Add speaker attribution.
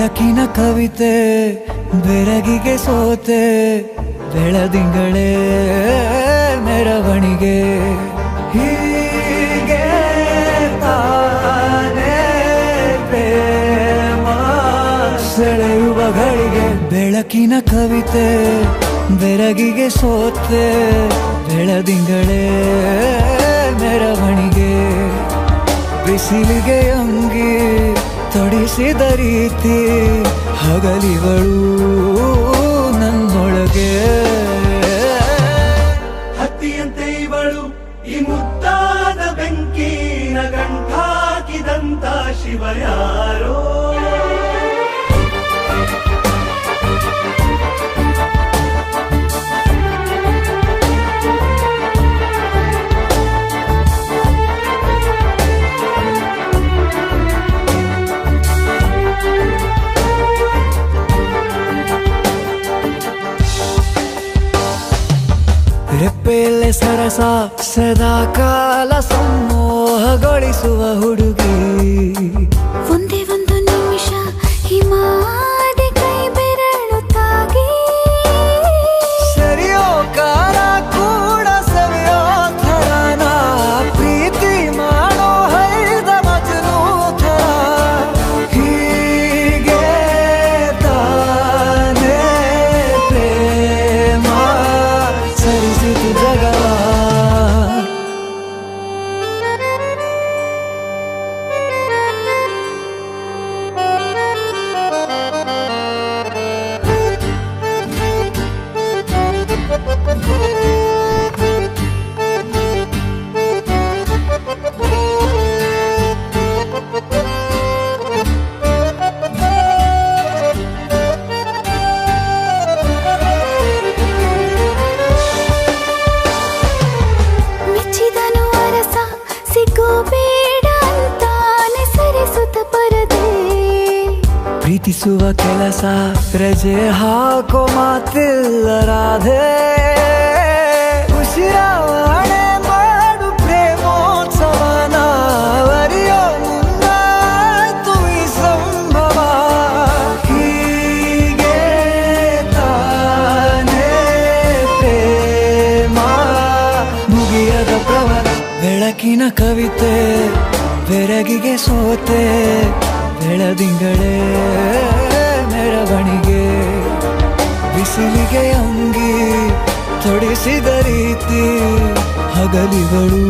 Speaker 1: ಬೆಳಕಿನ ಕವಿತೆ ಬೆರಗಿಗೆ ಸೋತೆ ಬೆಳದಿಂಗಳೇ ಮೆರವಣಿಗೆ ಹೀಗೆ ತಾನೇ ಪ್ರೇಮ ಸೆಳೆಯುವ ಗಳಿಗೆ ಬೆಳಕಿನ ಕವಿತೆ ಬೆರಗಿಗೆ ಸೋತೆ ಬೆಳದಿಂಗಳೇ ಮೆರವಣಿಗೆ ಬಿಸಿಲಿಗೆ ಅಂಗಿ ತೊಡಿಸಿದ ರೀತಿ ಹಗಲಿಗಳು ನನ್ನೊಳಗೆ
Speaker 2: ಹತ್ತಿಯಂತೆ ಇವಳು ಈ ಮುದ್ದಾದ ಬೆಂಕಿನ ಗಂಟಾಕಿದಂತ ಶಿವ ಯಾರೋ
Speaker 1: ರೆಪ್ಪೆಯಲ್ಲೇ ಸರಸ ಸದಾ ಕಾಲ ಸಂಮೋಹಗೊಳಿಸುವ ಹುಡುಗಿ
Speaker 3: ಒಂದೇ ಒಂದು ನಿಮಿಷ ಹಿಮಾದಿ ಕೈ ಬೆರಳು ತಾಗಿ
Speaker 1: ಸರಿಯೋ ಕಾಲ ಕೂಡ ಸವಿಯೋ ಥರನ ಪ್ರೀತಿ ಮಾಡೋ ಹೈದ ಮಜನು ಥರ ಹೀಗೆ ತಾನೇ ಪ್ರೇಮ ಸರಿಸಿತು ಜಗವ
Speaker 3: ಮೆಚ್ಚಿದನು ಅರಸ ಸಿಗೋಬೇಡ ಅಂತಾನೆ ಸರಿಸುತ್ತ ಪರದೆ
Speaker 1: ಪ್ರೀತಿಸುವ ಕೆಲಸ ರಜೆ ಹಾಕೋ ಮಾತಿಲ್ಲ ರಾಧೆ ಉಸಿರಾವಣೆ ಮಾಡು ಪ್ರೇಮೋತ್ಸವನ ಅರಿಯೋ ಮುಂದಾಯ್ತು ಈ ಸಂಭವ ಹೀಗೆ ತಾನೇ ಪ್ರೇಮ ಮುಗಿಯದ ಪ್ರವರ ಬೆಳಕಿನ ಕವಿತೆ ಬೆರಗಿಗೆ ಸೋತೆ ಬೆಳದಿಂಗಳೇ ಮೆರವಣಿಗೆ ಬಿಸಿಲಿಗೆ ಅಂಗಿ ತೊಡಿಸಿದ ರೀತಿ ಹಗಲಿಗಳು